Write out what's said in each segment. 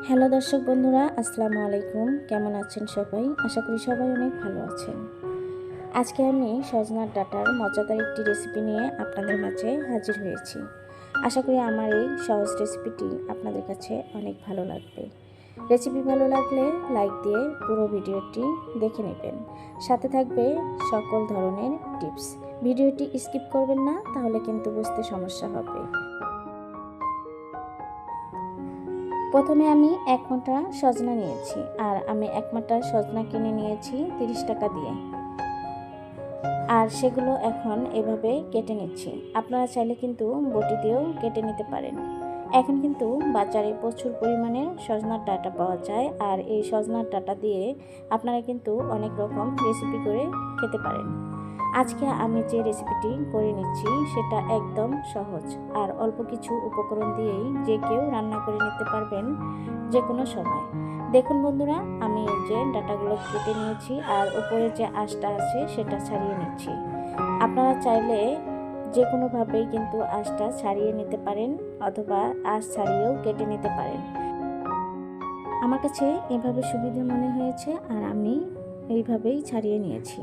Hello দর্শক বন্ধুরা, আসসালামু আলাইকুম। কেমন আছেন সবাই? আশা করি সবাই অনেক ভালো আছেন। আজকে আমি সজনার ডাঁটার মজাদার একটি রেসিপি নিয়ে আপনাদের মাঝে হাজির হয়েছি। আশা করি আমার এই সহজ রেসিপিটি আপনাদের কাছে অনেক ভালো লাগবে। রেসিপি ভালো লাগলে লাইক দিয়ে পুরো ভিডিওটি দেখে নেবেন। সাথে থাকবে সকল ধরনের টিপস। ভিডিওটি স্কিপ করবেন না, তাহলে কিন্তু বুঝতে সমস্যা হবে। প্রথমে আমি 1 মুঠা সজনা নিয়েছি, আর আমি 1 মুঠা সজনা কিনে নিয়েছি 30 টাকা দিয়ে। আর সেগুলো এখন এভাবে কেটে নিচ্ছি। আপনারা চাইলে কিন্তু বটি দিয়েও কেটে নিতে পারেন। এখন কিন্তু বাজারে প্রচুর পরিমাণে সজনার ডাঁটা পাওয়া যায়, আর এই সজনার ডাঁটা দিয়ে আপনারা কিন্তু অনেক রকম রেসিপি করে খেতে পারেন। আজকে আমি যে রেসিপিটি করে নিচ্ছি সেটা একদম সহজ, আর অল্প কিছু উপকরণ দিয়েই যে কেউ রান্না করে নিতে পারবেন যে কোনো সময়। দেখুন বন্ধুরা, আমি এই যে ডাঁটাগুলো কেটে নিয়েছি, আর উপরে যে আঁশটা আছে সেটা ছাড়িয়ে নিচ্ছি। আপনারা চাইলে যে কোনোভাবেই কিন্তু আঁশটা ছাড়িয়ে নিতে পারেন, অথবা আঁশ ছাড়িয়েও কেটে নিতে পারেন। আমার কাছে এভাবে সুবিধা মনে হয়েছে, আর আমি এইভাবেই ছাড়িয়ে নিয়েছি।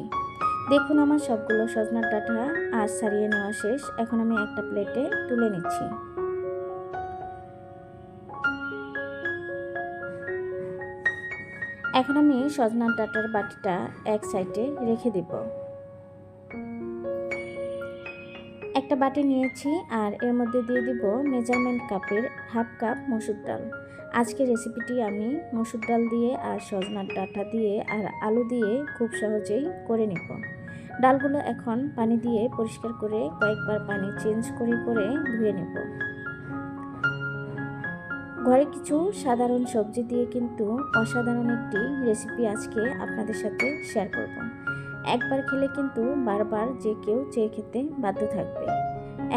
দেখুন, আমার সবগুলো সজনার ডাঁটা আঁশ ছাড়িয়ে নেওয়া শেষ। এখন আমি একটা প্লেটে তুলে নিচ্ছি। এখন আমি সজনার ডাঁটার বাটিটা এক সাইডে রেখে দেব। একটা বাটি নিয়েছি, আর এর মধ্যে দিয়ে দিব মেজারমেন্ট কাপের হাফ কাপ মসুর ডাল। আজকের রেসিপিটি আমি মসুর ডাল দিয়ে আর সজনার ডাঁটা দিয়ে আর আলু দিয়ে খুব সহজেই করে নেব। ডালগুলো এখন পানি দিয়ে পরিষ্কার করে কয়েকবার পানি চেঞ্জ করে করে ধুয়ে নেব। ঘরে কিছু সাধারণ সবজি দিয়ে কিন্তু অসাধারণ একটি রেসিপি আজকে আপনাদের সাথে শেয়ার করব। একবার খেলে কিন্তু বারবার যে কেউ চেয়ে খেতে বাধ্য থাকবে।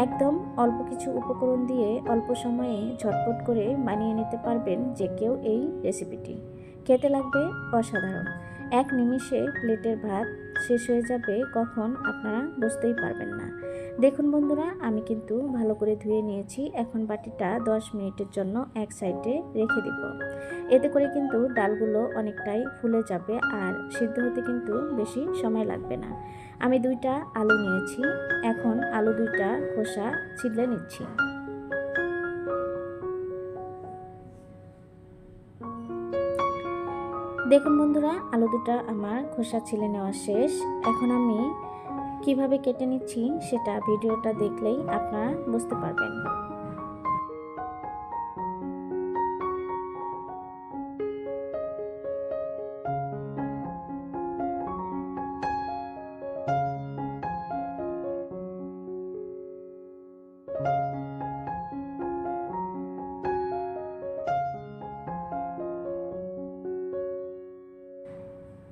একদম অল্প কিছু উপকরণ দিয়ে অল্প সময়ে ঝটপট করে বানিয়ে নিতে পারবেন যে কেউ এই রেসিপিটি। খেতে লাগবে অসাধারণ। এক নিমিষে প্লেটের ভাত শেষ হয়ে যাবে কখন আপনারা বুঝতেই পারবেন না। দেখুন বন্ধুরা, আমি কিন্তু ভালো করে ধুয়ে নিয়েছি। এখন বাটিটা 10 মিনিটের জন্য এক সাইডে রেখে দিব। এতে করে কিন্তু ডালগুলো অনেকটাই ফুলে যাবে, আর সিদ্ধ হতে কিন্তু বেশি সময় লাগবে না। আমি 2টা আলু নিয়েছি। এখন আলু 2টা খোসা ছিলে নিচ্ছি। দেখুন বন্ধুরা, আলু 2টা আমার খোসা ছিলে নেওয়া শেষ। এখন আমি কিভাবে কেটে নিচ্ছি সেটা ভিডিওটা দেখলেই আপনারা বুঝতে পারবেন।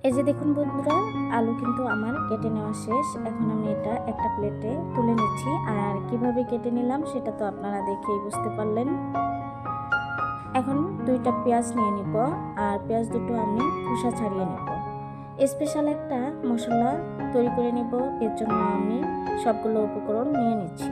এই যে দেখুন বন্ধুরা, আলু কিন্তু আমার কেটে নেওয়া শেষ। এখন আমি এটা একটা প্লেটে তুলে নিচ্ছি, আর কিভাবে কেটে নিলাম সেটা তো আপনারা দেখেই বুঝতে পারলেন। এখন 2টা পেঁয়াজ নিয়ে নিব, আর পেঁয়াজ দুটো আমি খোসা ছাড়িয়ে নিব। স্পেশাল একটা মশলা তৈরি করে নিব, এর জন্য আমি সবগুলো উপকরণ নিয়ে নিচ্ছি।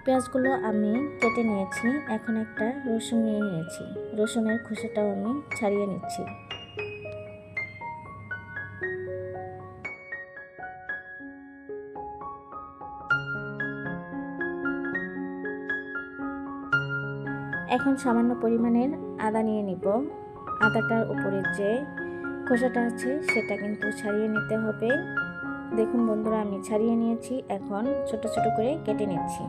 পেঁয়াজগুলো আমি কেটে নিয়েছি। এখন একটা রসুন নিয়ে নিয়েছি। রসুনের খোসাটাও আমি ছাড়িয়ে নিচ্ছি। এখন সামান্য পরিমাণের আদা নিয়ে নিব। আদাটার উপরে যে খোসাটা আছে সেটা কিন্তু ছাড়িয়ে নিতে হবে। দেখুন বন্ধুরা, আমি ছাড়িয়ে নিয়েছি। এখন ছোট ছোট করে কেটে নিচ্ছি।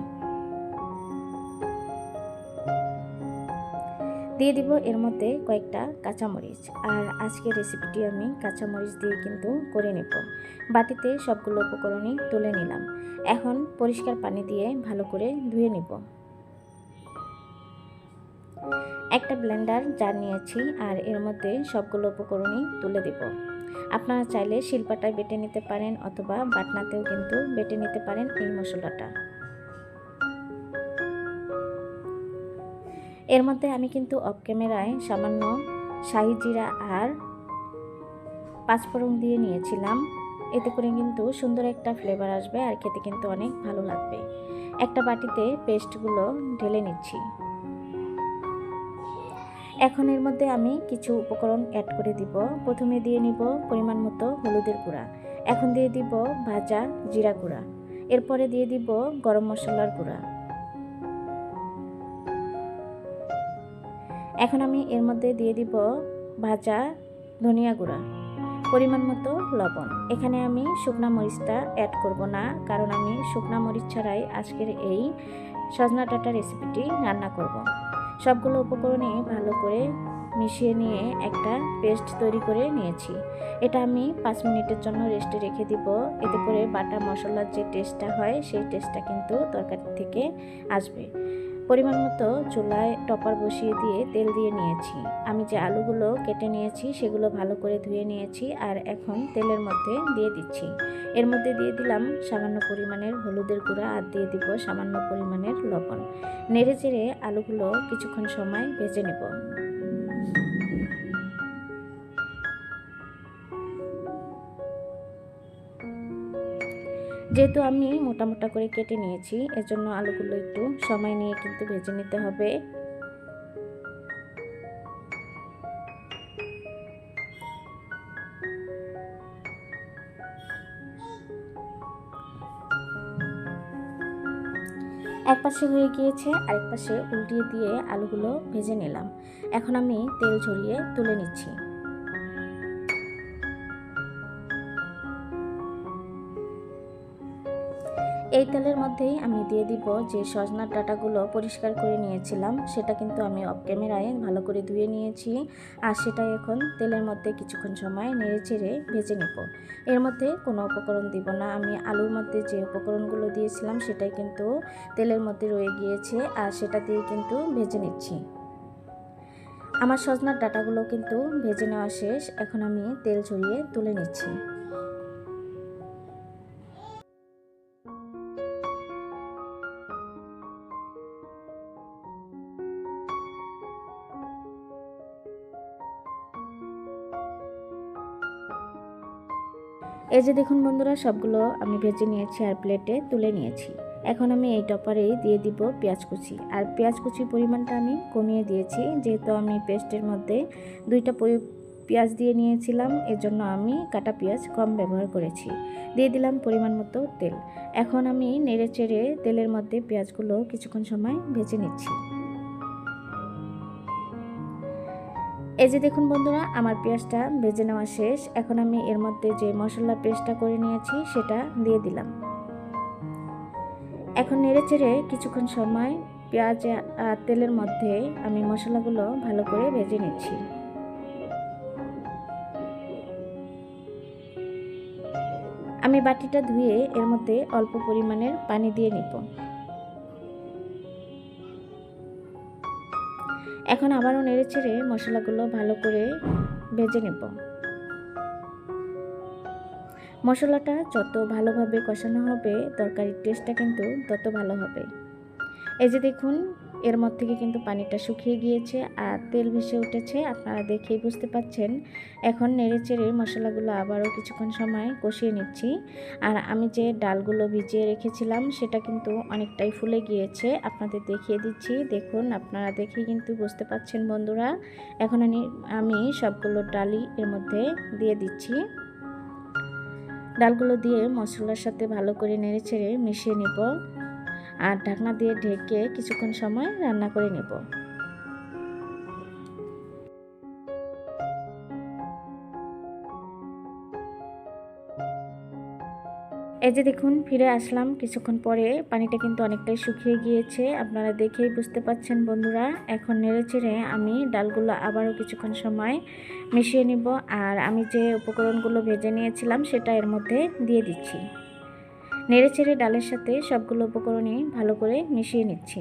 দিয়ে দিব এর মধ্যে কয়েকটা কাঁচামরিচ, আর আজকের রেসিপিটি আমি কাঁচামরিচ দিয়ে কিন্তু করে নেব। বাটিতে সবগুলো উপকরণই তুলে নিলাম। এখন পরিষ্কার পানি দিয়ে ভালো করে ধুয়ে নেব। একটা ব্লেন্ডার জার নিয়েছি আর এর মধ্যে সবগুলো উপকরণই তুলে দেব। আপনারা চাইলে শিলপাটায় বেটে নিতে পারেন অথবা বাটনাতেও কিন্তু বেটে নিতে পারেন এই মশলাটা। এর মধ্যে আমি কিন্তু অফ ক্যামেরায় সামান্য শাহি জিরা আর পাঁচফোড়ন দিয়ে নিয়েছিলাম। এতে করে কিন্তু সুন্দর একটা ফ্লেভার আসবে আর খেতে কিন্তু অনেক ভালো লাগবে। একটা বাটিতে পেস্টগুলো ঢেলে নিচ্ছি। এখন এর মধ্যে আমি কিছু উপকরণ অ্যাড করে দিব। প্রথমে দিয়ে নিব পরিমাণ মতো হলুদের গুঁড়া, এখন দিয়ে দিব ভাজা জিরা গুঁড়া, এরপরে দিয়ে দিব গরম মশলার গুঁড়া। এখন আমি এর মধ্যে দিয়ে দিব ভাজা ধনিয়া গুঁড়া, পরিমাণ মতো লবণ। এখানে আমি শুকনা মরিচটা অ্যাড করব না, কারণ আমি শুকনা মরিচ ছাড়াই আজকের এই সজনা ডাঁটা রেসিপিটি রান্না করব। সবগুলো উপকরণে ভালো করে মিশিয়ে নিয়ে একটা পেস্ট তৈরি করে নিয়েছি। এটা আমি 5 মিনিটের জন্য রেস্টে রেখে দিব। এতে করে বাটা মশলার যে টেস্টটা হয় সেই টেস্টটা কিন্তু তরকারি থেকে আসবে। পরিমাণ মতো চুলায় টপার বসিয়ে দিয়ে তেল দিয়ে নিয়েছি। আমি যে আলুগুলো কেটে নিয়েছি সেগুলো ভালো করে ধুয়ে নিয়েছি আর এখন তেলের মধ্যে দিয়ে দিচ্ছি। এর মধ্যে দিয়ে দিলাম সামান্য পরিমাণের হলুদের গুঁড়া আর দিয়ে দিব সামান্য পরিমাণের লবণ। নেড়ে চেড়ে আলুগুলো কিছুক্ষণ সময় ভেজে নেব। যেহেতু আমি মোটা মোটা করে কেটে নিয়েছি, এজন্য আলুগুলো একটু সময় নিয়ে কিন্তু ভেজে নিতে হবে। এক পাশে হয়ে গিয়েছে, আরেক পাশে উল্টিয়ে দিয়ে আলুগুলো ভেজে নিলাম। এখন আমি তেল ঝরিয়ে তুলে নিচ্ছি। এই তেলের মধ্যেই আমি দিয়ে দিব যে সজনার ডাঁটাগুলো পরিষ্কার করে নিয়েছিলাম, সেটা কিন্তু আমি অফ ক্যামেরায় ভালো করে ধুয়ে নিয়েছি আর সেটা এখন তেলের মধ্যে কিছুক্ষণ সময় নেড়ে চেড়ে ভেজে নেব। এর মধ্যে কোনো উপকরণ দিব না, আমি আলুর মধ্যে যে উপকরণগুলো দিয়েছিলাম সেটাই কিন্তু তেলের মধ্যে রয়ে গিয়েছে আর সেটা দিয়ে কিন্তু ভেজে নিচ্ছি। আমার সজনার ডাঁটাগুলো কিন্তু ভেজে নেওয়া শেষ, এখন আমি তেল ঝরিয়ে তুলে নিচ্ছি। এই যে দেখুন বন্ধুরা, সবগুলো আমি ভেজে নিয়েছি আর প্লেটে তুলে নিয়েছি। এখন আমি এই টপারেই দিয়ে দিব পেঁয়াজ কুচি, আর পেঁয়াজ কুচির পরিমাণটা আমি কমিয়ে দিয়েছি, যেহেতু আমি পেস্টের মধ্যে 2টা পেঁয়াজ দিয়ে নিয়েছিলাম, এজন্য আমি কাটা পেঁয়াজ কম ব্যবহার করেছি। দিয়ে দিলাম পরিমাণ মতো তেল। এখন আমি নেড়ে চেড়ে তেলের মধ্যে পেঁয়াজগুলো কিছুক্ষণ সময় ভেজে নিচ্ছি। এই যে দেখুন বন্ধুরা, আমার পেঁয়াজটা ভেজে নেওয়া শেষ। এখন আমি এর মধ্যে যে মশলা পেস্টটা করে নিয়েছি সেটা দিয়ে দিলাম। এখন নেড়ে চেড়ে কিছুক্ষণ সময় পেঁয়াজ আর তেলের মধ্যে আমি মশলাগুলো ভালো করে ভেজে নিচ্ছি। আমি বাটিটা ধুয়ে এর মধ্যে অল্প পরিমাণের পানি দিয়ে নিব। এখন আবারও নেড়ে চেড়ে মশলাগুলো ভালো করে ভেজে নেব। মশলাটা যত ভালোভাবে কষানো হবে তরকারির টেস্টটা কিন্তু তত ভালো হবে। এই যে দেখুন, এর মধ্যে থেকে কিন্তু পানিটা শুকিয়ে গিয়েছে আর তেল ভেসে উঠেছে, আপনারা দেখেই বুঝতে পাচ্ছেন। এখন নেড়ে চেড়ে মশলাগুলো আবারও কিছুক্ষণ সময় কষিয়ে নিচ্ছি। আর আমি যে ডালগুলো ভিজিয়ে রেখেছিলাম সেটা কিন্তু অনেকটাই ফুলে গিয়েছে, আপনাদের দেখিয়ে দিচ্ছি। দেখুন, আপনারা দেখেই কিন্তু বুঝতে পাচ্ছেন বন্ধুরা। এখন আমি সবগুলো ডালই এর মধ্যে দিয়ে দিচ্ছি। ডালগুলো দিয়ে মশলার সাথে ভালো করে নেড়ে চেড়ে মিশিয়ে নেব আর ঢাকনা দিয়ে ঢেকে কিছুক্ষণ সময় রান্না করে নেব। এই যে দেখুন, ফিরে আসলাম কিছুক্ষণ পরে। পানিটা কিন্তু অনেকটাই শুকিয়ে গিয়েছে, আপনারা দেখেই বুঝতে পাচ্ছেন বন্ধুরা। এখন নেড়ে চেড়ে আমি ডালগুলো আবারও কিছুক্ষণ সময় মিশিয়ে নিব আর আমি যে উপকরণগুলো ভেজে নিয়েছিলাম সেটা এর মধ্যে দিয়ে দিচ্ছি। নেড়ে চেড়ে ডালের সাথে সবগুলো উপকরণই ভালো করে মিশিয়ে নিচ্ছি।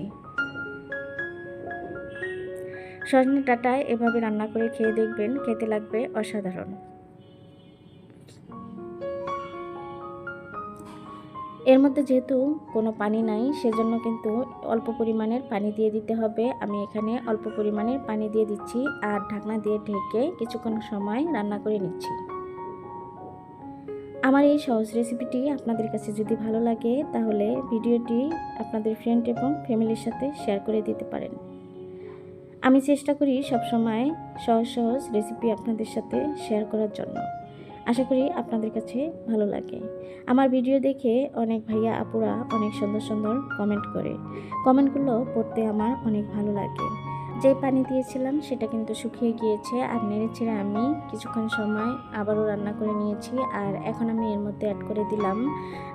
সজনে ডাঁটায় এভাবে রান্না করে খেয়ে দেখবেন, খেতে লাগবে অসাধারণ। এর মধ্যে যেহেতু কোনো পানি নাই, সেজন্য কিন্তু অল্প পরিমাণের পানি দিয়ে দিতে হবে। আমি এখানে অল্প পরিমাণের পানি দিয়ে দিচ্ছি আর ঢাকনা দিয়ে ঢেকে কিছুক্ষণ সময় রান্না করে নিচ্ছি। আমার এই সহজ রেসিপিটি আপনাদের কাছে যদি ভালো লাগে তাহলে ভিডিওটি আপনাদের ফ্রেন্ড এবং ফ্যামিলির সাথে শেয়ার করে দিতে পারেন। আমি চেষ্টা করি সবসময় সহজ সহজ রেসিপি আপনাদের সাথে শেয়ার করার জন্য। আশা করি আপনাদের কাছে ভালো লাগে। আমার ভিডিও দেখে অনেক ভাইয়া আপুরা অনেক সুন্দর সুন্দর কমেন্ট করে। কমেন্টগুলো পড়তে আমার অনেক ভালো লাগে। যে পানি দিয়েছিলাম সেটা কিন্তু শুকিয়ে গিয়েছে আর নেড়েচেড়ে আমি কিছুক্ষণ সময় আবারও রান্না করে নিয়েছি। আর এখন আমি এর মধ্যে অ্যাড করে দিলাম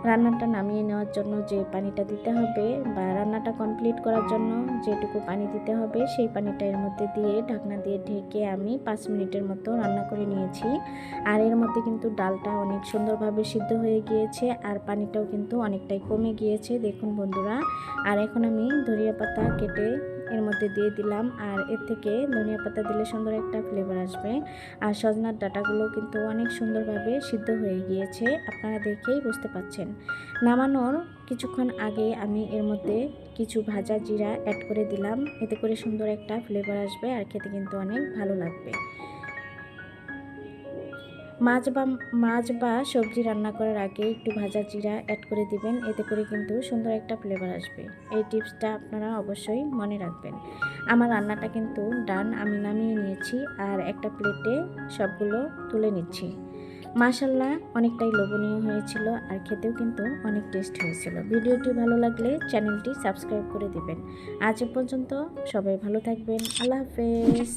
রান্নাটা নামিয়ে নেওয়ার জন্য যে পানিটা দিতে হবে বা রান্নাটা কমপ্লিট করার জন্য যেটুকু পানি দিতে হবে সেই পানিটা এর মধ্যে দিয়ে ঢাকনা দিয়ে ঢেকে আমি 5 মিনিটের মতো রান্না করে নিয়েছি। আর এর মধ্যে কিন্তু ডালটা অনেক সুন্দরভাবে সিদ্ধ হয়ে গিয়েছে আর পানিটাও কিন্তু অনেকটাই কমে গিয়েছে, দেখুন বন্ধুরা। আর এখন আমি ধনিয়া পাতা কেটে এর মধ্যে দিয়ে দিলাম। আর এর থেকে ধনিয়া পাতা দিলে সুন্দর একটা ফ্লেভার আসবে। আর সজনার ডাঁটাগুলো কিন্তু অনেক সুন্দরভাবে সিদ্ধ হয়ে গিয়েছে, আপনারা দেখেই বুঝতে পাচ্ছেন। নামানোর কিছুক্ষণ আগে আমি এর মধ্যে কিছু ভাজা জিরা অ্যাড করে দিলাম, এতে করে সুন্দর একটা ফ্লেভার আসবে আর খেতে কিন্তু অনেক ভালো লাগবে। মাছ বা সবজি রান্না করার আগে একটু ভাজা জিরা অ্যাড করে দিবেন, এতে করে কিন্তু সুন্দর একটা ফ্লেভার আসবে। এই টিপসটা আপনারা অবশ্যই মনে রাখবেন। আমার রান্নাটা কিন্তু ডান, আমি নামিয়ে নিয়েছি আর একটা প্লেটে সবগুলো তুলে নিচ্ছি। মাশাআল্লাহ, অনেকটাই লোভনীয় হয়েছিল আর খেতেও কিন্তু অনেক টেস্ট হয়েছিল। ভিডিওটি ভালো লাগলে চ্যানেলটি সাবস্ক্রাইব করে দিবেন। আজ পর্যন্ত সবাই ভালো থাকবেন। আল্লাহ হাফেজ।